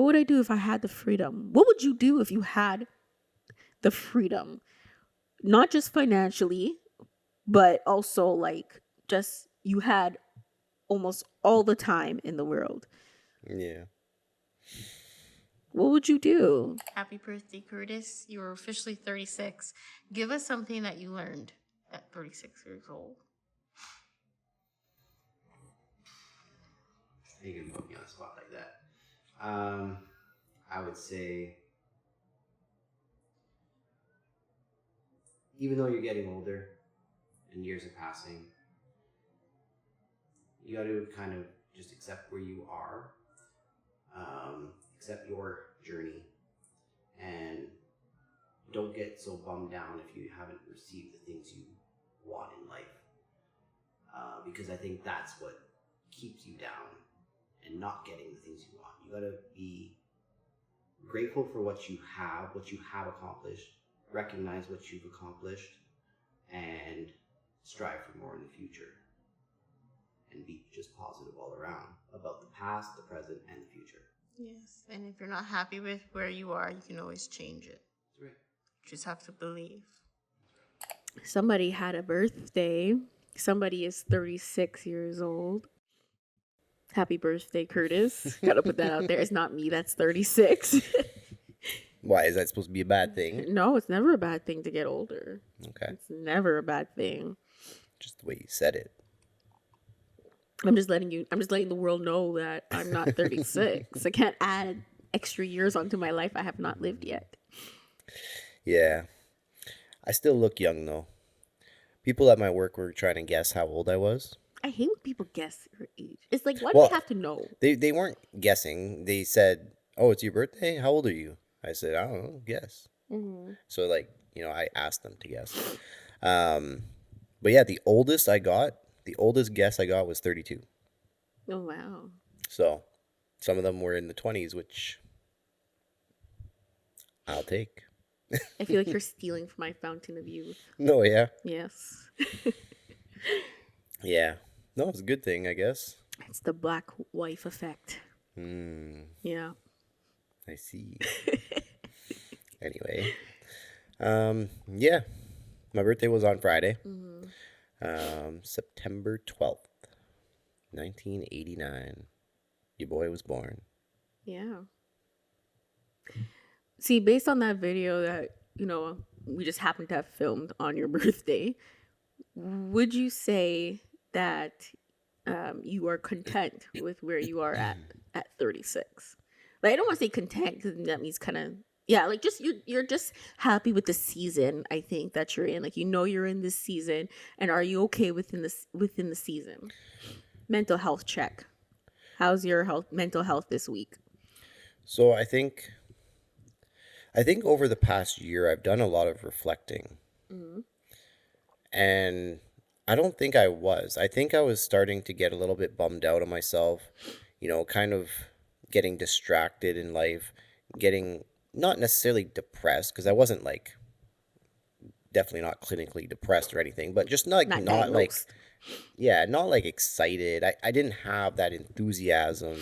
would I do if I had the freedom? What would you do if you had the freedom? Not just financially, but also like just you had almost all the time in the world. Yeah. What would you do? Happy birthday, Curtis. You were officially 36. Give us something that you learned at 36 years old. You can put me on the spot like that. I would say, even though you're getting older and years are passing, you got to kind of just accept where you are, accept your journey, and don't get so bummed down if you haven't received the things you want in life. Because I think that's what keeps you down and not getting the things you want. You gotta be grateful for what you have accomplished, recognize what you've accomplished, and strive for more in the future. And be just positive all around about the past, the present, and the future. Yes, and if you're not happy with where you are, you can always change it. That's right. You just have to believe. Somebody had a birthday. Somebody is 36 years old. Happy birthday, Curtis. Gotta put that out there. It's not me that's 36. Why? Is that supposed to be a bad thing? No, it's never a bad thing to get older. Okay. It's never a bad thing. Just the way you said it. I'm just letting the world know that I'm not 36. I can't add extra years onto my life I have not lived yet. Yeah. I still look young, though. People at my work were trying to guess how old I was. I hate when people guess your age. It's like, why do they have to know? They weren't guessing. They said, "Oh, it's your birthday? How old are you?" I said, "I don't know. Guess." Mm-hmm. So, like, I asked them to guess. But yeah, the oldest guess I got was 32. Oh, wow. So, some of them were in the 20s, which I'll take. I feel like you're stealing from my fountain of youth. No, yeah. Yes. Yeah. No, it's a good thing, I guess. It's the black wife effect. Yeah. I see. Anyway. Yeah. My birthday was on Friday. September 12th, 1989. Your boy was born. Yeah. See, based on that video that, we just happened to have filmed on your birthday, would you say that you are content with where you are at 36? Like, I don't want to say content because that means kind of, yeah, like just you're just happy with the season, I think, that you're in. Like, you're in this season, and are you okay within the season? Mental health check. How's your mental health this week? So I think over the past year, I've done a lot of reflecting. Mm-hmm. And I don't think I was. I think I was starting to get a little bit bummed out on myself, kind of getting distracted in life, getting not necessarily depressed, because I wasn't definitely not clinically depressed or anything, but just not excited. I didn't have that enthusiasm,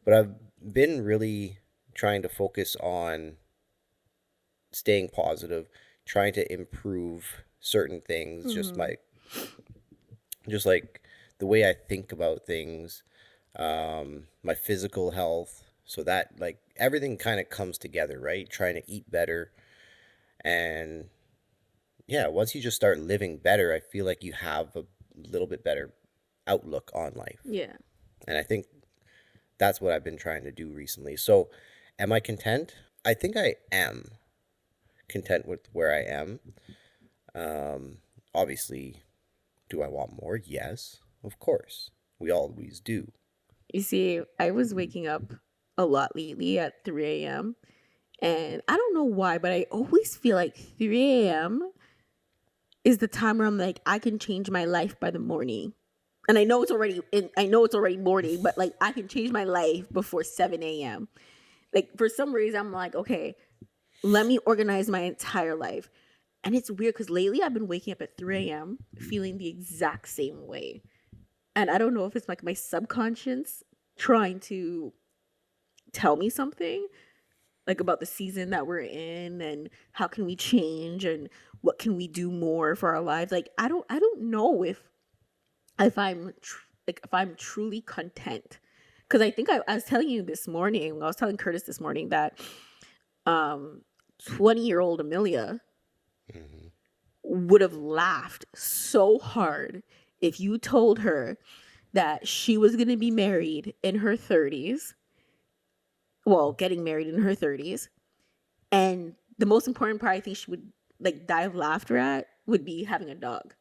but I've been really trying to focus on staying positive, trying to improve certain things, mm-hmm. just like the way I think about things, my physical health, so that everything kind of comes together, right? Trying to eat better, and yeah, once you just start living better, I feel like you have a little bit better outlook on life. Yeah. And I think that's what I've been trying to do recently. So, am I content? I think I am content with where I am. Obviously, do I want more? Yes, of course. We always do. You see, I was waking up a lot lately at 3 a.m. And I don't know why, but I always feel like 3 a.m. is the time where I'm like, I can change my life by the morning. And I know it's already morning, but I can change my life before 7 a.m. For some reason, I'm like, okay, let me organize my entire life. And it's weird because lately I've been waking up at 3 a.m. feeling the exact same way. And I don't know if it's my subconscious trying to tell me something like about the season that we're in and how can we change and what can we do more for our lives. Like I don't know if if I'm truly content. Because I think I was telling you this morning, I was telling Curtis this morning that 20-year-old Amelia Mm-hmm. would have laughed so hard if you told her that she was going to be married in her 30s, well, getting married in her 30s, and the most important part I think she would like die of laughter at would be having a dog.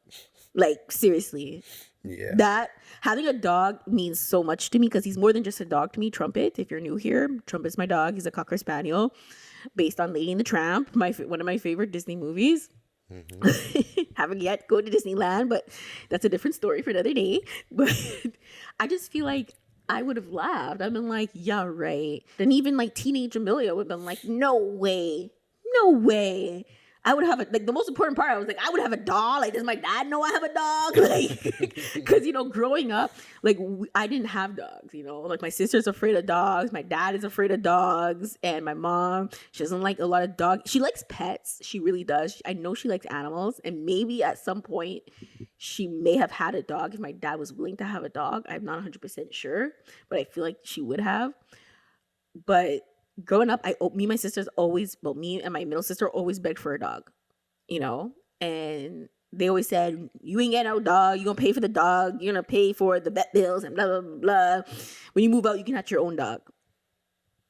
Like seriously, Yeah. that having a dog means so much to me because he's more than just a dog to me. Trumpet, if you're new here, Trumpet's my dog. He's a cocker spaniel based on Lady and the Tramp, one of my favorite Disney movies. Mm-hmm. Haven't yet go to Disneyland, but that's a different story for another day. But I just feel like I would have laughed. I've been like, yeah, right. And even like teenage Amelia would have been like, no way, no way. I would have like the most important part. I was like, I would have a dog. Like, does my dad know I have a dog? Like, because growing up, like I didn't have dogs. Like my sister's afraid of dogs. My dad is afraid of dogs, and my mom, she doesn't like a lot of dogs. She likes pets. She really does. I know she likes animals, and maybe at some point she may have had a dog if my dad was willing to have a dog. I'm not 100% sure, but I feel like she would have. But growing up, me and my sisters always, well, me and my middle sister always begged for a dog, and they always said, you ain't getting no dog, you gonna pay for the dog, you're gonna pay for the vet bills and blah, blah, blah, blah. When you move out, you can have your own dog.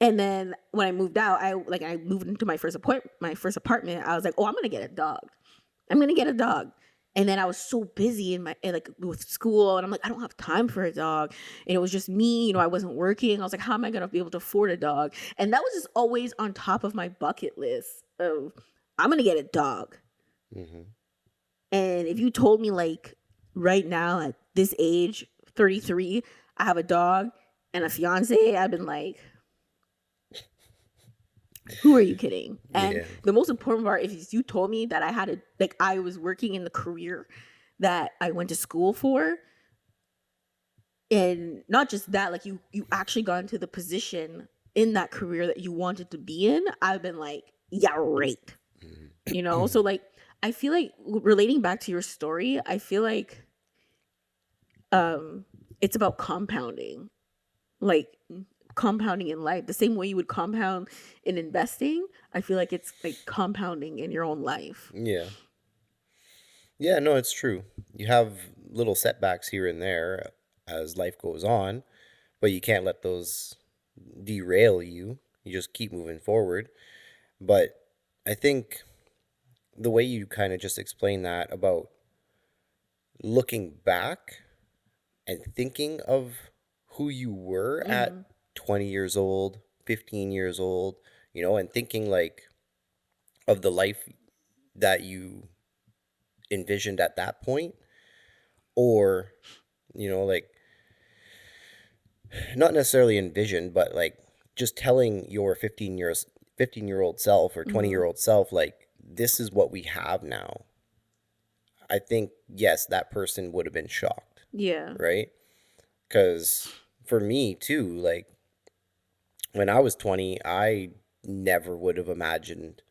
And then when I moved out, I moved into my first apartment, I was like, oh, I'm gonna get a dog. I'm gonna get a dog. And then I was so busy with school, and I'm like, I don't have time for a dog. And it was just me, I wasn't working. I was like, how am I gonna be able to afford a dog? And that was just always on top of my bucket list of I'm gonna get a dog. Mm-hmm. And if you told me like right now at this age, 33, I have a dog and a fiance, I've been like, who are you kidding? And Yeah. the most important part, if you told me that I was working in the career that I went to school for, and not just that, like you actually got into the position in that career that you wanted to be in, I've been like, yeah, right. Mm-hmm. So like, I feel like relating back to your story, I feel like it's about compounding. Like compounding in life the same way you would compound in investing. I feel like it's like compounding in your own life. Yeah, no, it's true. You have little setbacks here and there as life goes on, but you can't let those derail you. You just keep moving forward. But I think the way you kind of just explained that about looking back and thinking of who you were at 20 years old, 15 years old, and thinking like of the life that you envisioned at that point, or, like not necessarily envisioned, but like just telling your 15-year-old self or 20-year-old self, like, this is what we have now. I think, yes, that person would have been shocked. Yeah. Right? Because for me too, like when I was 20, I never would have imagined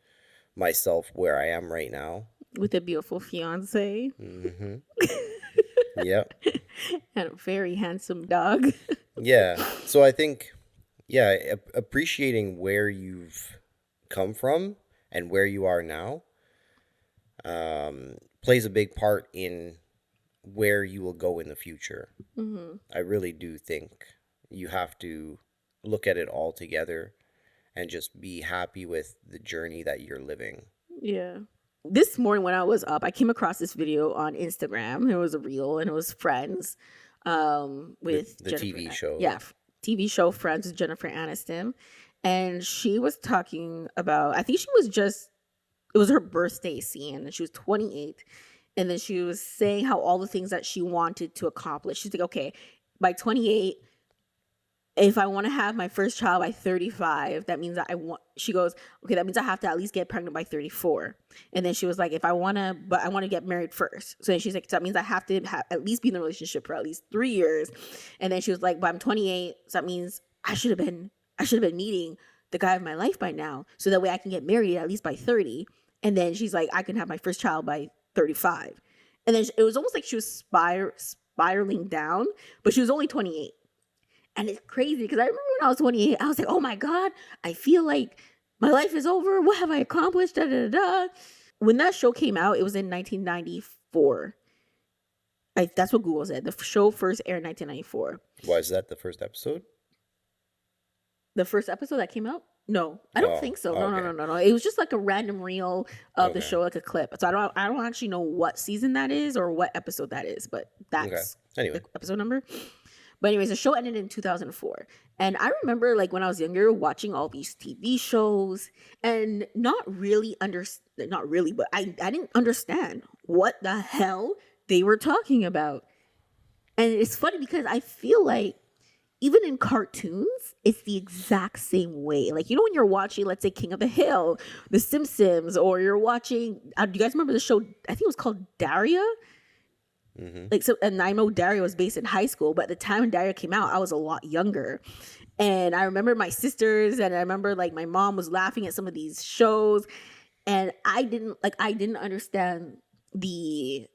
myself where I am right now. With a beautiful fiance. Mm-hmm. Yep. And a very handsome dog. Yeah. So I think, yeah, appreciating where you've come from and where you are now plays a big part in where you will go in the future. I really do think you have to look at it all together and just be happy with the journey that you're living. Yeah. This morning when I was up, I came across this video on Instagram. It was a reel, and it was Friends with The Jennifer TV show. Yeah, TV show Friends with Jennifer Aniston. And she was talking about, I think it was her birthday scene, and she was 28. And then she was saying how all the things that she wanted to accomplish. She's like, okay, by 28, if I want to have my first child by 35, that means that she goes, okay, that means I have to at least get pregnant by 34. And then she was like, I want to get married first. So then she's like, so that means I have to at least be in the relationship for at least 3 years. And then she was like, but I'm 28. So that means I should have been I should have been meeting the guy of my life by now, so that way I can get married at least by 30. And then she's like, I can have my first child by 35. And then it was almost like she was spiraling down, but she was only 28. And it's crazy because I remember when I was 28, I was like, oh my God, I feel like my life is over. What have I accomplished? Da, da, da, da. When that show came out, it was in 1994. That's what Google said. The show first aired in 1994. Was that the first episode? The first episode that came out? No, I don't think so. No, okay. no. It was just like a random reel of the Okay. show, like a clip. So I don't actually know what season that is or what episode that is, but that's Anyway. the episode number. But anyways, the show ended in 2004. And I remember like when I was younger watching all these TV shows and not really, but I didn't understand what the hell they were talking about. And it's funny because I feel like even in cartoons, it's the exact same way. Like, you know, when you're watching, let's say, King of the Hill, The Simpsons, or you're watching, do you guys remember the show? I think it was called Daria. Mm-hmm. Like, so, and I know Daria was based in high school, but at the time Daria came out, I was a lot younger. And I remember my sisters, and I remember like my mom was laughing at some of these shows, and I didn't understand the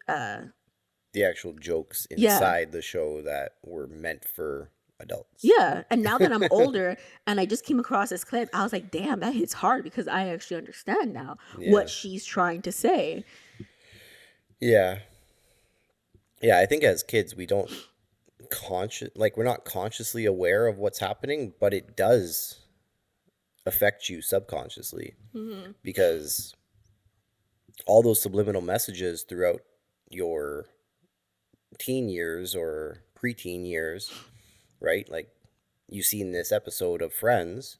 actual jokes inside the show that were meant for adults. Yeah. And now that I'm older and I just came across this clip, I was like, damn, that hits hard because I actually understand now what she's trying to say. Yeah. Yeah, I think as kids we don't we're not consciously aware of what's happening, but it does affect you subconsciously. Mm-hmm. Because all those subliminal messages throughout your teen years or preteen years, right? Like you've seen this episode of Friends.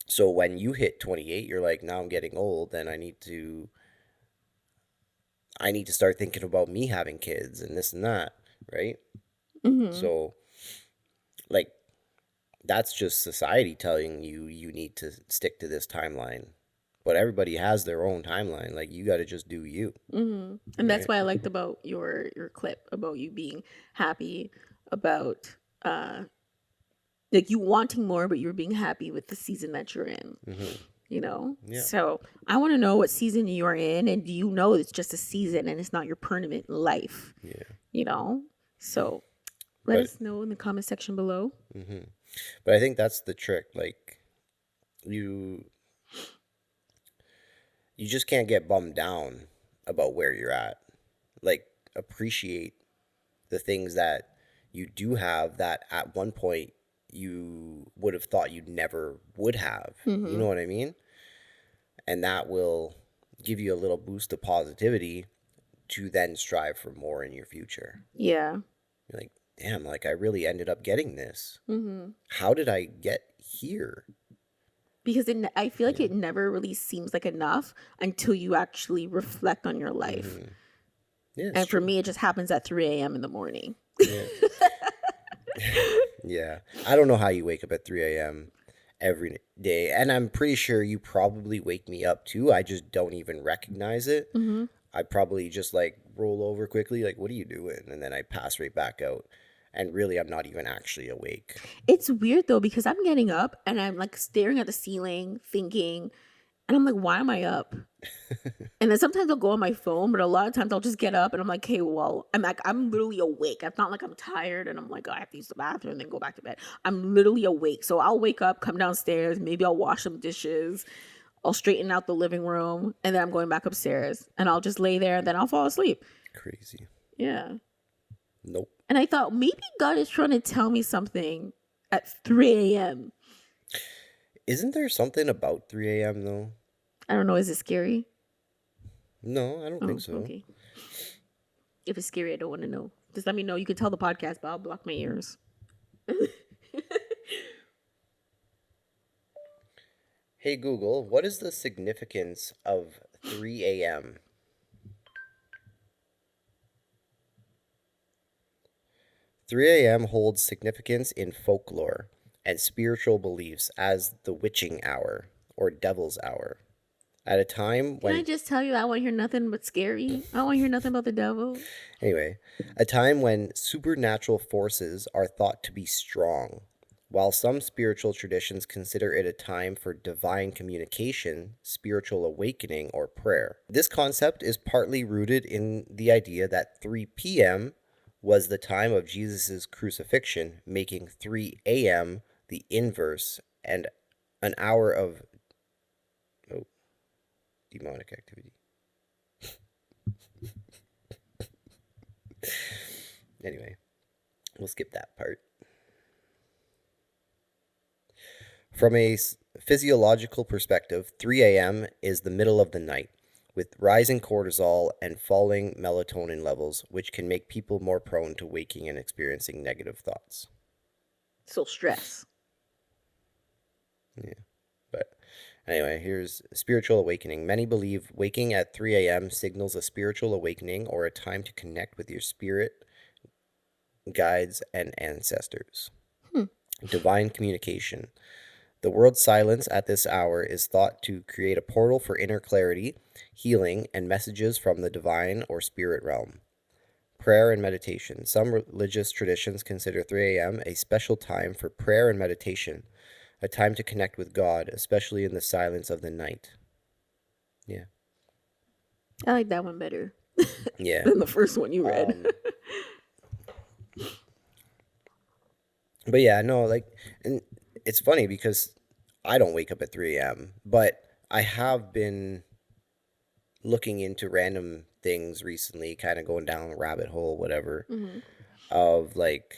So when you hit 28, you're like, now I'm getting old and I need to start thinking about me having kids and this and that, right? Mm-hmm. So like that's just society telling you you need to stick to this timeline. But everybody has their own timeline. Like you got to just do you. Mm-hmm. And that's what I liked about your clip about you being happy about like you wanting more, but you're being happy with the season that you're in. Mm-hmm. You know? Yeah. So I want to know what season you are in, and do you know it's just a season and it's not your permanent life? Yeah. You know? So let us know in the comment section below. Mm-hmm. But I think that's the trick. Like you just can't get bummed down about where you're at. Like appreciate the things that you do have that at one point you would have thought you never would have. Mm-hmm. You know what I mean? And that will give you a little boost of positivity to then strive for more in your future. Yeah. You're like, damn, like I really ended up getting this. Mm-hmm. How did I get here? Because I feel like it never really seems like enough until you actually reflect on your life. Mm-hmm. Yeah, and for me, it just happens at 3 a.m. in the morning. Yeah. Yeah. I don't know how you wake up at 3 a.m. every day. And I'm pretty sure you probably wake me up too. I just don't even recognize it. Mm-hmm. I probably just like roll over quickly, like, what are you doing? And then I pass right back out. And really, I'm not even actually awake. It's weird though, because I'm getting up and I'm like staring at the ceiling, thinking, and I'm like, why am I up? And then sometimes I'll go on my phone, but a lot of times I'll just get up and I'm like, hey, well, I'm literally awake. It's not like I'm tired and I'm like, oh, I have to use the bathroom and then go back to bed. I'm literally awake. So I'll wake up, come downstairs, maybe I'll wash some dishes, I'll straighten out the living room, and then I'm going back upstairs and I'll just lay there and then I'll fall asleep. Crazy. Yeah. Nope. And I thought maybe God is trying to tell me something at 3 a.m. Isn't there something about 3 a.m. though? I don't know. Is it scary? No, I don't think so. Okay. If it's scary, I don't want to know. Just let me know. You can tell the podcast, but I'll block my ears. Hey Google, what is the significance of 3 a.m.? "3 a.m. holds significance in folklore and spiritual beliefs as the witching hour or devil's hour. At a time when Can I just tell you, I want to hear nothing but scary. I don't want to hear nothing about the devil. Anyway, a time when supernatural forces are thought to be strong, While some spiritual traditions consider it a time for divine communication, spiritual awakening, or prayer. This concept is partly rooted in the idea that 3 p.m. was the time of Jesus' crucifixion, making 3 a.m. the inverse and an hour of demonic activity. Anyway, we'll skip that part. From a physiological perspective, 3 a.m. is the middle of the night, with rising cortisol and falling melatonin levels, which can make people more prone to waking and experiencing negative thoughts. So stress. Yeah. But anyway, here's spiritual awakening. Many believe waking at 3 a.m. signals a spiritual awakening or a time to connect with your spirit, guides, and ancestors. Divine communication. The world's silence at this hour is thought to create a portal for inner clarity, healing, and messages from the divine or spirit realm. Prayer and meditation. Some religious traditions consider 3 a.m. a special time for prayer and meditation, a time to connect with God, especially in the silence of the night. Yeah. I like that one better Yeah. than the first one you read. But yeah, no, like, and it's funny because I don't wake up at 3 a.m., but I have been looking into random things recently, kind of going down a rabbit hole, whatever, of like,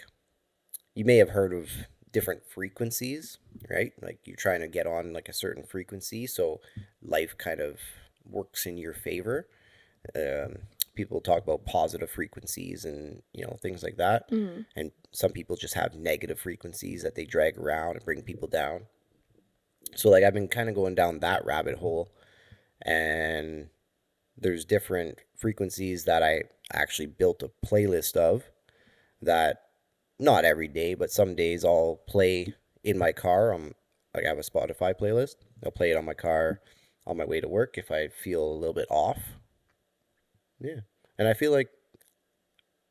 you may have heard of different frequencies, right? Like you're trying to get on like a certain frequency, so life kind of works in your favor. People talk about positive frequencies and things like that, and some people just have negative frequencies that they drag around and bring people down. So like I've been kind of going down that rabbit hole, and there's different frequencies that I actually built a playlist of that not every day, but some days I'll play in my car. Like I have a Spotify playlist. I'll play it on my car on my way to work if I feel a little bit off. Yeah. And I feel like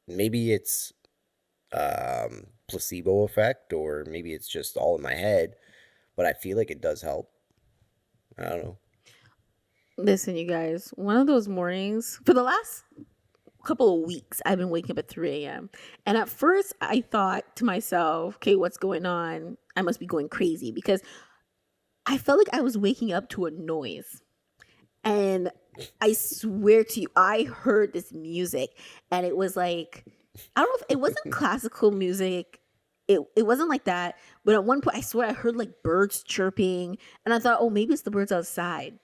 maybe it's placebo effect, or maybe it's just all in my head, but I feel like it does help. I don't know. Listen, you guys, one of those mornings for the last couple of weeks, I've been waking up at 3 a.m. And at first, I thought to myself, okay, what's going on? I must be going crazy because I felt like I was waking up to a noise. And I swear to you, I heard this music and it was like, I don't know if it wasn't classical music. It wasn't like that. But at one point, I swear I heard like birds chirping. And I thought, oh, maybe it's the birds outside.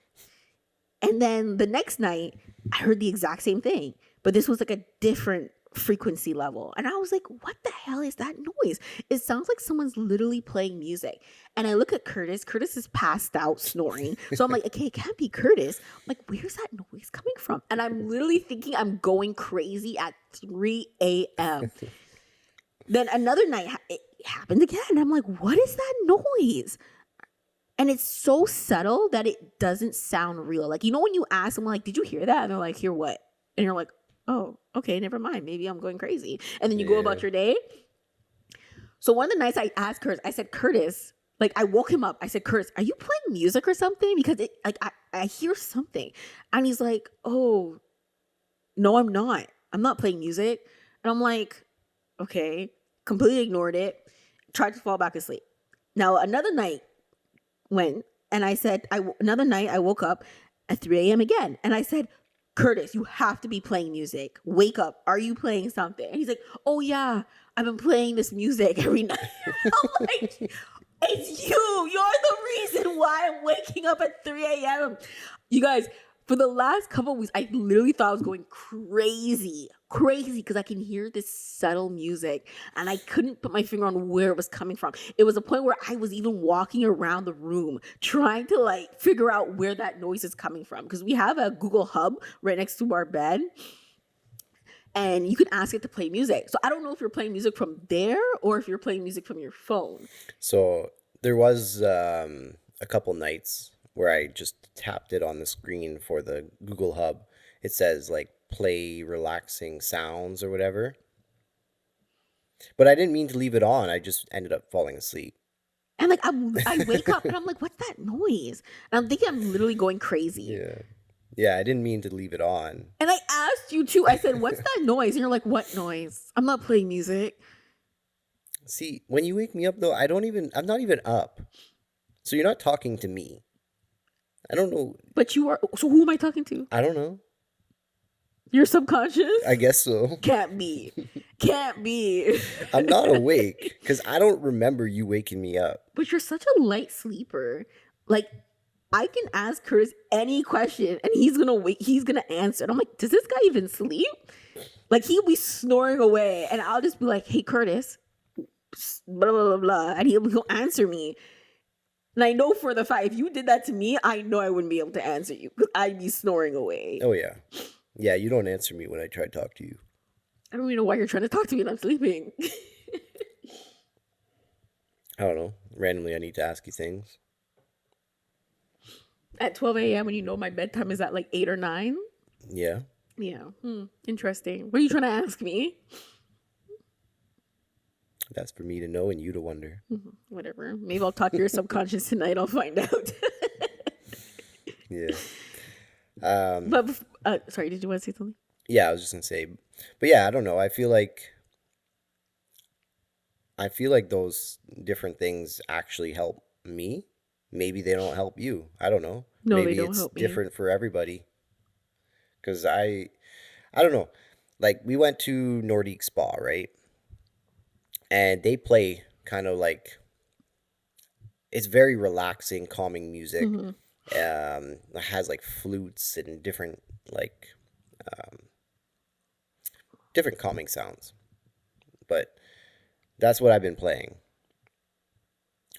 And then the next night, I heard the exact same thing, but this was like a different frequency level. And I was like, what the hell is that noise? It sounds like someone's literally playing music. And I look at Curtis. Curtis is passed out snoring. So I'm like, okay, it can't be Curtis. I'm like, where's that noise coming from? And I'm literally thinking I'm going crazy at 3 a.m. Then another night, it happened again. And I'm like, what is that noise? And it's so subtle that it doesn't sound real. Like, when you ask someone, like, did you hear that? And they're like, hear what? And you're like, oh, okay, never mind. Maybe I'm going crazy. And then you go about your day. So one of the nights I asked Curtis, I said, Curtis, like I woke him up. I said, Curtis, are you playing music or something? Because I hear something. And he's like, oh, no, I'm not. I'm not playing music. And I'm like, okay, completely ignored it. Tried to fall back asleep. Now, another night, and I said, another night I woke up at 3 a.m. again. And I said, Curtis, you have to be playing music. Wake up. Are you playing something? And he's like, oh yeah, I've been playing this music every night. I'm like, it's you. You're the reason why I'm waking up at 3 a.m. You guys, for the last couple of weeks, I literally thought I was going crazy because I can hear this subtle music and I couldn't put my finger on where it was coming from. It was a point where I was even walking around the room trying to like figure out where that noise is coming from, because we have a Google Hub right next to our bed and you can ask it to play music. So I don't know if you're playing music from there or if you're playing music from your phone. So there was a couple nights where I just tapped it on the screen for the Google Hub. It says like play relaxing sounds or whatever. But I didn't mean to leave it on. I just ended up falling asleep. And like I wake up and I'm like, what's that noise? And I'm thinking I'm literally going crazy. Yeah, I didn't mean to leave it on. And I asked you too. I said, what's that noise? And you're like, what noise? I'm not playing music. See, when you wake me up though, I'm not even up. So you're not talking to me. I don't know. But you are. So who am I talking to? I don't know. Your subconscious? I guess so. Can't be. Can't be. I'm not awake because I don't remember you waking me up. But you're such a light sleeper. Like, I can ask Curtis any question and he's gonna answer. And I'm like, does this guy even sleep? Like, he'll be snoring away and I'll just be like, hey, Curtis, blah, blah, blah, blah. And he'll answer me. And I know for the fact, if you did that to me, I know I wouldn't be able to answer you because I'd be snoring away. Oh, yeah. Yeah, you don't answer me when I try to talk to you. I don't even know why you're trying to talk to me and I'm sleeping. I don't know. Randomly, I need to ask you things. At 12 a.m. when you know my bedtime is at like 8 or 9? Yeah. Yeah. Interesting. What are you trying to ask me? That's for me to know and you to wonder. Whatever. Maybe I'll talk to your subconscious tonight. I'll find out. Yeah. But sorry, did you want to say something? Yeah, I was just gonna say, but yeah, I don't know. I feel like those different things actually help me. Maybe they don't help you. I don't know. No, Maybe they don't it's help me. different for everybody. Because I don't know. Like we went to Nordik Spa, right? And they play kind of like it's very relaxing, calming music. It has like flutes and different like different calming sounds. But that's what I've been playing.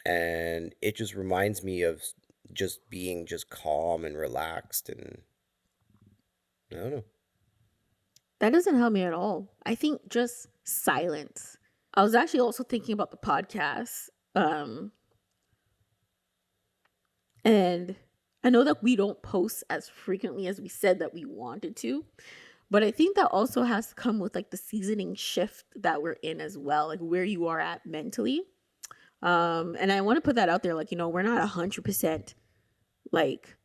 And it just reminds me of just being just calm and relaxed and I don't know. That doesn't help me at all. I think just silence. I was actually also thinking about the podcast. And I know that we don't post as frequently as we said that we wanted to. But I think that also has to come with like the seasoning shift that we're in as well, like where you are at mentally. And I want to put that out there, like, you know, we're not 100% like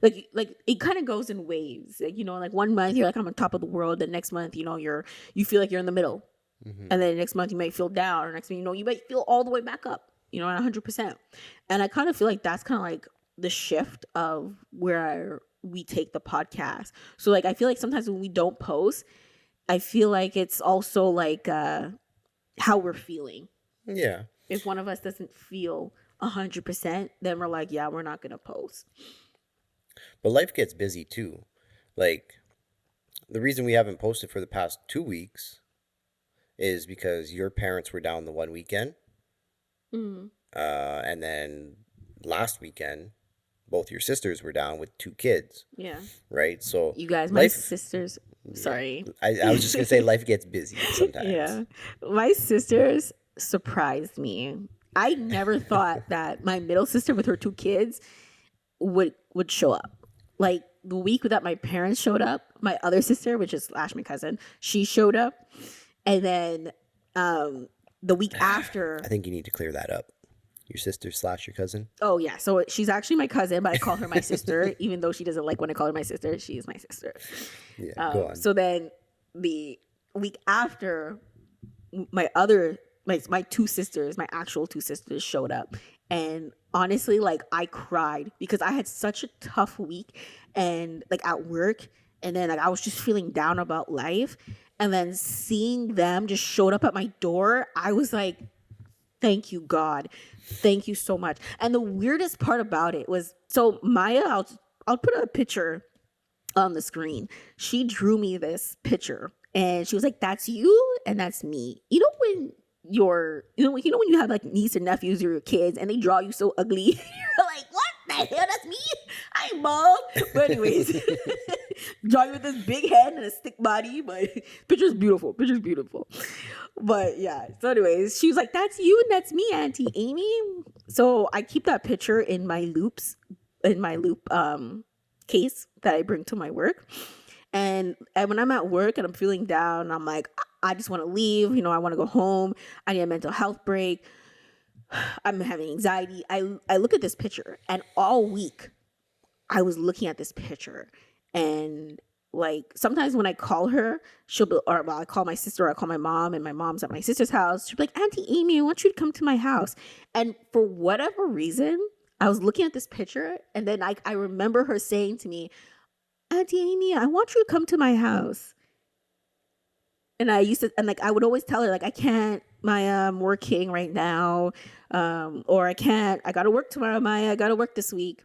like it kind of goes in waves. Like, you know, like 1 month you're like I'm on top of the world, the next month, you know, you feel like you're in the middle. And then next month you might feel down, or next month, you know, you might feel all the way back up, you know, at 100%. And I kind of feel like that's kind of like the shift of where we take the podcast. So like I feel like sometimes when we don't post, I feel like it's also like how we're feeling. Yeah. If one of us doesn't feel 100%, then we're like, yeah, we're not gonna post. But life gets busy too. Like the reason we haven't posted for the past 2 weeks is because your parents were down the one weekend. And then last weekend, both your sisters were down with 2 kids. Yeah. Right? So you guys, my sisters, sorry. I was just going to say life gets busy sometimes. Yeah. My sisters surprised me. I never thought that my middle sister with her 2 kids would show up. Like the week that my parents showed up, my other sister, which is slash my cousin, she showed up. And then the week after, I think you need to clear that up. Your sister / your cousin? Oh, yeah. So she's actually my cousin, but I call her my sister, even though she doesn't like when I call her my sister. She's my sister. Yeah, go on. So then the week after, my 2 sisters, my actual 2 sisters showed up. And honestly, like I cried because I had such a tough week and like at work. And then like I was just feeling down about life. And then seeing them just showed up at my door, I was like, thank you, God. Thank you so much. And the weirdest part about it was, so Maya, I'll put a picture on the screen. She drew me this picture and she was like, that's you and that's me. You know when when you have like niece and nephews or your kids and they draw you so ugly, you're like, what the hell? That's me? I'm mom. But anyways, draw you with this big head and a stick body, but picture's beautiful. But yeah, so anyways, she was like, that's you and that's me, Auntie Amy. So I keep that picture in my loop case that I bring to my work. And when I'm at work and I'm feeling down, I'm like, I just want to leave. I want to go home. I need a mental health break. I'm having anxiety. I look at this picture, and all week I was looking at this picture, and like sometimes when I call her, she'll be, or well, I call my sister, or I call my mom, and my mom's at my sister's house. She'll be like, Auntie Amy, I want you to come to my house. And for whatever reason, I was looking at this picture, and then I remember her saying to me, Auntie Amy, I want you to come to my house. And I would always tell her, like, I can't, Maya, I'm working right now. Or I can't, I gotta work tomorrow, Maya, I gotta work this week.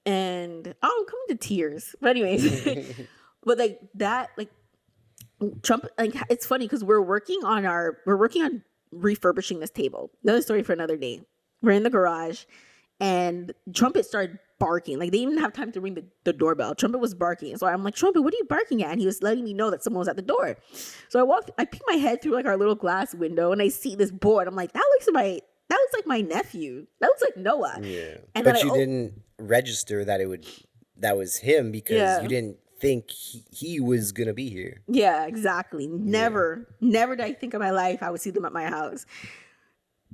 And I'm coming to tears. But anyways, but like that, like Trump, like it's funny because we're working on refurbishing this table. Another story for another day. We're in the garage, and Trumpet started barking. Like they didn't even have time to ring the doorbell. Trumpet was barking. So I'm like, Trumpet, what are you barking at? And he was letting me know that someone was at the door. So I peek my head through like our little glass window, and I see this board. I'm like, that looks like my nephew. That looks like Noah. Yeah. And But you didn't register that was him because you didn't think he was going to be here. Yeah, exactly. Never did I think in my life I would see them at my house.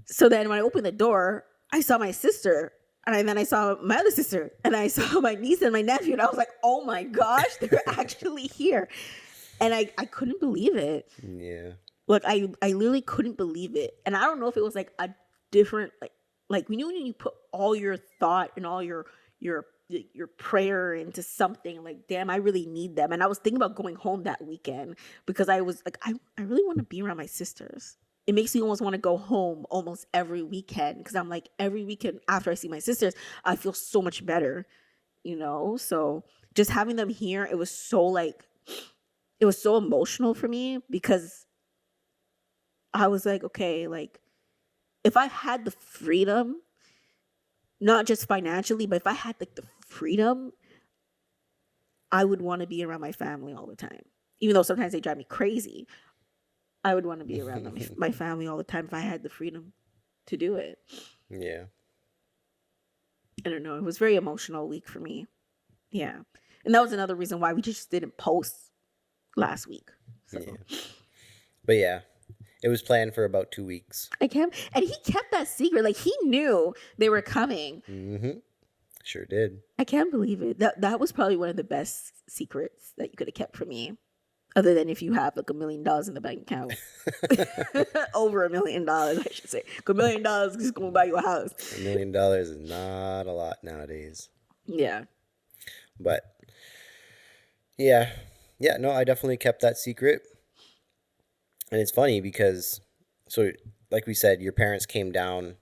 So then when I opened the door, I saw my sister, and then I saw my other sister, and I saw my niece and my nephew, and I was like, oh my gosh, they're actually here. And I couldn't believe it. Yeah. Like I literally couldn't believe it. And I don't know if it was like a different, like when you put all your thought and all your prayer into something, like, damn, I really need them. And I was thinking about going home that weekend because I was like, I really want to be around my sisters. It makes me almost want to go home almost every weekend because I'm like, every weekend after I see my sisters, I feel so much better, So just having them here, it was so emotional for me because I was like, okay, like if I had the freedom, not just financially, but if I had like the freedom, I would want to be around my family all the time. Even though sometimes they drive me crazy, I would want to be around my family all the time if I had the freedom to do it. Yeah. I don't know. It was a very emotional week for me. Yeah. And that was another reason why we just didn't post last week. So. Yeah. But yeah, it was planned for about 2 weeks. And he kept that secret. Like he knew they were coming. Mm-hmm. Sure did. I can't believe it. That was probably one of the best secrets that you could have kept from me. Other than if you have like $1 million in the bank account. Over $1 million, I should say. $1 million is just going to buy you a house. $1 million is not a lot nowadays. Yeah. But yeah, no, I definitely kept that secret. And it's funny because, so like we said, your parents came down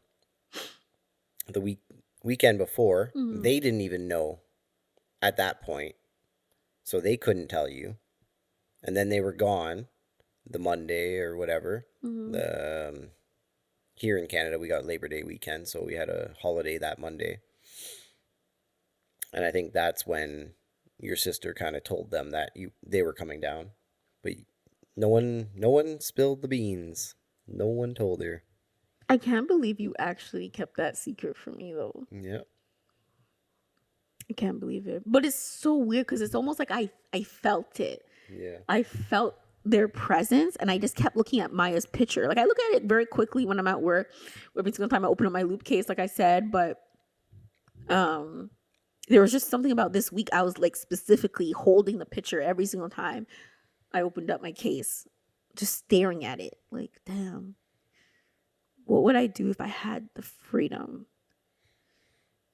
the weekend before. Mm-hmm. They didn't even know at that point, so they couldn't tell you. And then they were gone the Monday or whatever. Mm-hmm. Here in Canada, we got Labor Day weekend, so we had a holiday that Monday. And I think that's when your sister kind of told them that they were coming down, but no one spilled the beans. No one told her. I can't believe you actually kept that secret from me, though. Yeah. I can't believe it. But it's so weird because it's almost like I felt it. Yeah. I felt their presence, and I just kept looking at Maya's picture. Like I look at it very quickly when I'm at work. Every single time I open up my loop case, like I said, but there was just something about this week. I was like specifically holding the picture every single time I opened up my case, just staring at it. Like, damn, what would I do if I had the freedom?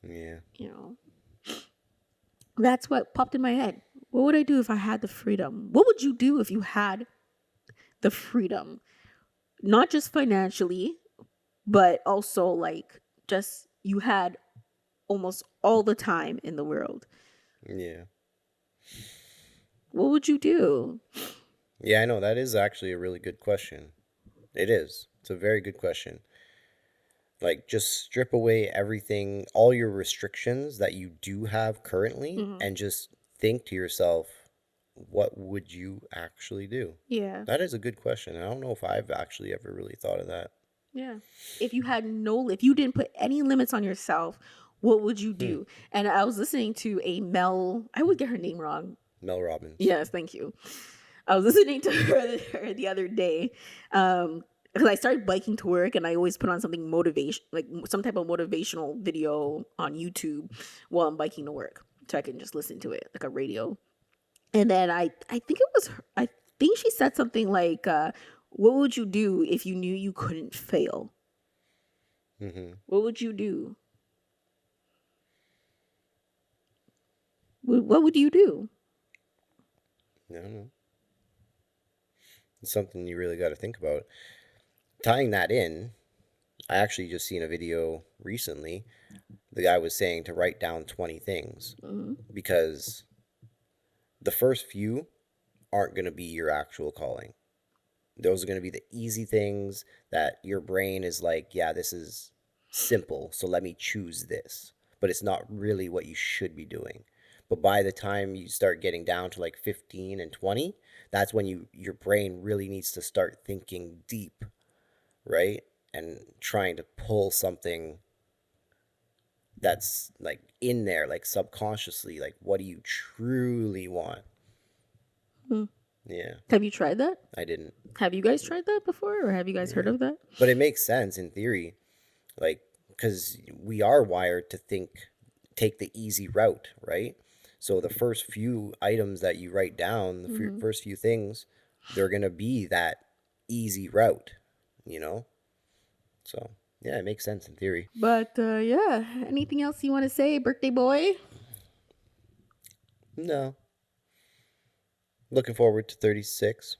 Yeah. That's what popped in my head. What would I do if I had the freedom? What would you do if you had the freedom? Not just financially, but also like just you had almost all the time in the world. Yeah. What would you do? Yeah, I know. That is actually a really good question. It is. It's a very good question. Like, just strip away everything, all your restrictions that you do have currently, Mm-hmm. and just think to yourself, what would you actually do? Yeah. That is a good question. I don't know if I've actually ever really thought of that. Yeah. If you didn't put any limits on yourself, what would you do? And I was listening to a Mel, I would get her name wrong. Mel Robbins. Yes, thank you. I was listening to her the other day because I started biking to work, and I always put on something motivation, like some type of motivational video on YouTube while I'm biking to work, so I can just listen to it like a radio. And then I think it was her, I think she said something like, "What would you do if you knew you couldn't fail? Mm-hmm. What would you do? What would you do?" I don't know. It's something you really got to think about. Tying that in, I actually just seen a video recently. The guy was saying to write down 20 things Mhm. because the first few aren't going to be your actual calling. Those are going to be the easy things that your brain is like, yeah, this is simple, so let me choose this. But it's not really what you should be doing. But by the time you start getting down to like 15 and 20, that's when your brain really needs to start thinking deep, right? And trying to pull something that's like in there, like subconsciously, like what do you truly want? Hmm. Yeah, Have you tried that? I didn't. Have you guys tried that before, or have you guys heard Yeah. of that? But it makes sense in theory, like, because we are wired to take the easy route, right? So the first few items that you write down, the Hmm. first few things, they're going to be that easy route, you know? So, yeah, it makes sense in theory. But yeah, anything else you want to say, birthday boy? No. Looking forward to 36.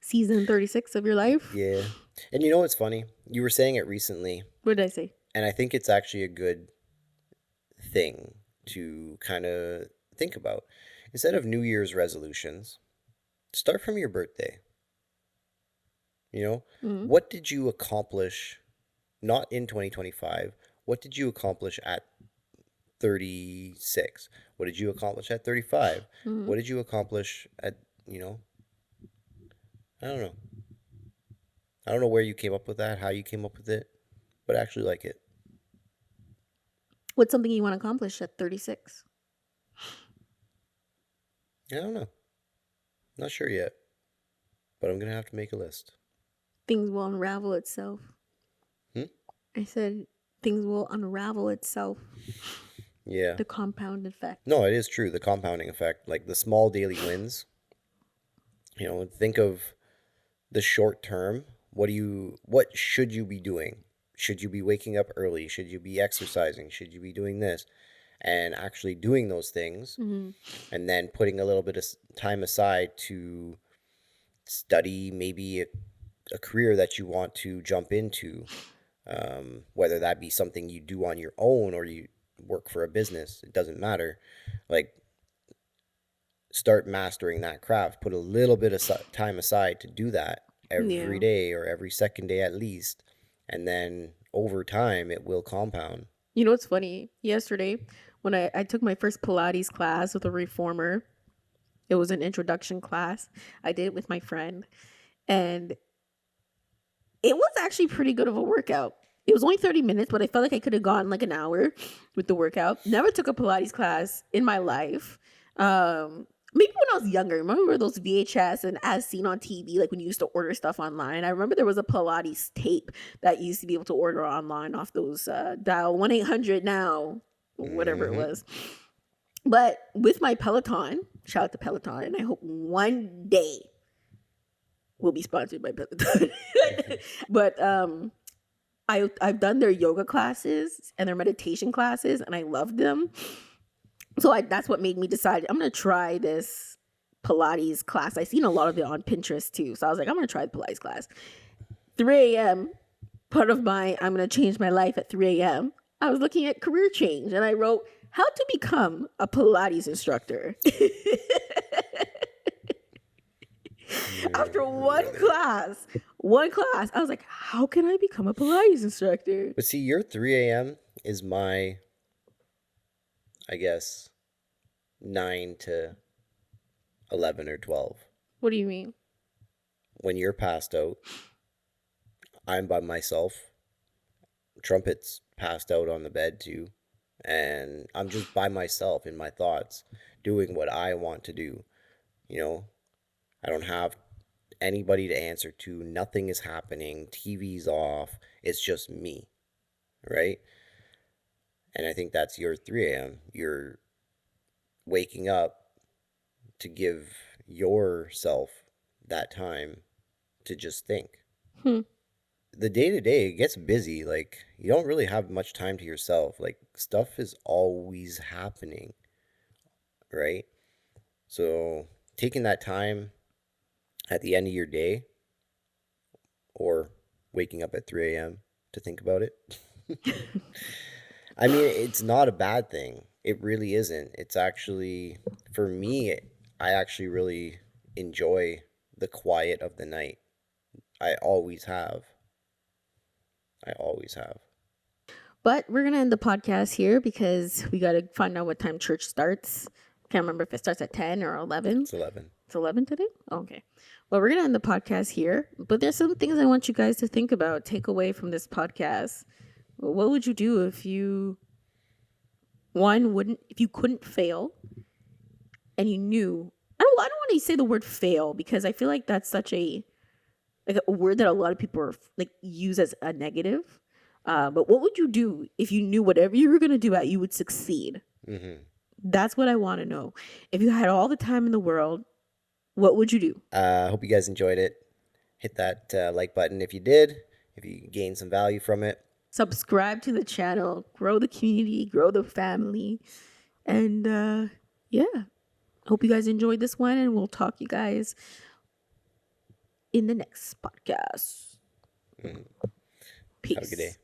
Season 36 of your life? Yeah. And you know what's funny? You were saying it recently, What did I say? and I think it's actually a good thing to kind of think about. Instead of New Year's resolutions, start from your birthday. You know, Mm-hmm. what did you accomplish not in 2025? What did you accomplish at 36? What did you accomplish at 35? Mm-hmm. What did you accomplish at, you know, I don't know. I don't know where you came up with that, how you came up with it, but I actually like it. What's something you want to accomplish at 36? I don't know. Not sure yet, but I'm going to have to make a list. Things will unravel itself. Hmm? I said things will unravel itself. Yeah. The compound effect. No, it is true. The compounding effect, like the small daily wins, think of the short term. What should you be doing? Should you be waking up early? Should you be exercising? Should you be doing this? And actually doing those things, Mm-hmm. and then putting a little bit of time aside to study maybe a career that you want to jump into, whether that be something you do on your own or you work for a business. It doesn't matter. Like, start mastering that craft. Put a little bit of time aside to do that every Yeah. day or every second day at least. And then over time, it will compound. You know what's funny? Yesterday, when I took my first Pilates class with a reformer, it was an introduction class. I did it with my friend, and it was actually pretty good of a workout. It was only 30 minutes, but I felt like I could have gone like an hour with the workout. Never took a Pilates class in my life. Maybe when I was younger. Remember those VHS and as seen on TV, like when you used to order stuff online? I remember there was a Pilates tape that you used to be able to order online off those dial 1-800 now, whatever it Mm-hmm. was. But with my Peloton, shout out to Peloton, and I hope one day we'll be sponsored by Peloton. But I've done their yoga classes and their meditation classes, and I loved them. So that's what made me decide I'm gonna try this Pilates class. I seen a lot of it on Pinterest too, so I was like, I'm gonna try the Pilates class. 3 a.m. Part of my I'm gonna change my life at 3 a.m. I was looking at career change, and I wrote how to become a Pilates instructor. After one class, I was like, how can I become a Pilates instructor? But see, your 3 a.m. is my, I guess, 9 to 11 or 12. What do you mean? When you're passed out, I'm by myself. Trumpet's passed out on the bed too. And I'm just by myself in my thoughts, doing what I want to do. You know, I don't have anybody to answer to. Nothing is happening. TV's off. It's just me, right? And I think that's your 3 a.m. You're waking up to give yourself that time to just think. Hmm. The day to day gets busy. Like, you don't really have much time to yourself. Like, stuff is always happening, right? So, taking that time at the end of your day or waking up at 3 a.m. to think about it. I mean, it's not a bad thing. It really isn't. It's actually, for me, I actually really enjoy the quiet of the night. I always have. I always have. But we're gonna end the podcast here because we gotta find out what time church starts. Can't remember if it starts at 10 or 11. It's 11. It's 11 today? Okay. Well, we're gonna end the podcast here. But there's some things I want you guys to think about, take away from this podcast. What would you do if you if you couldn't fail and you knew I don't want to say the word fail because I feel like that's such a word that a lot of people are like use as a negative. But what would you do if you knew whatever you were gonna do at you would succeed? Mm-hmm. That's what I want to know. If you had all the time in the world, what would you do? I hope you guys enjoyed it. Hit that like button if you did, if you gained some value from it. Subscribe to the channel, grow the community, grow the family, and yeah. Hope you guys enjoyed this one, and we'll talk you guys in the next podcast. Mm-hmm. Peace. Have a good day.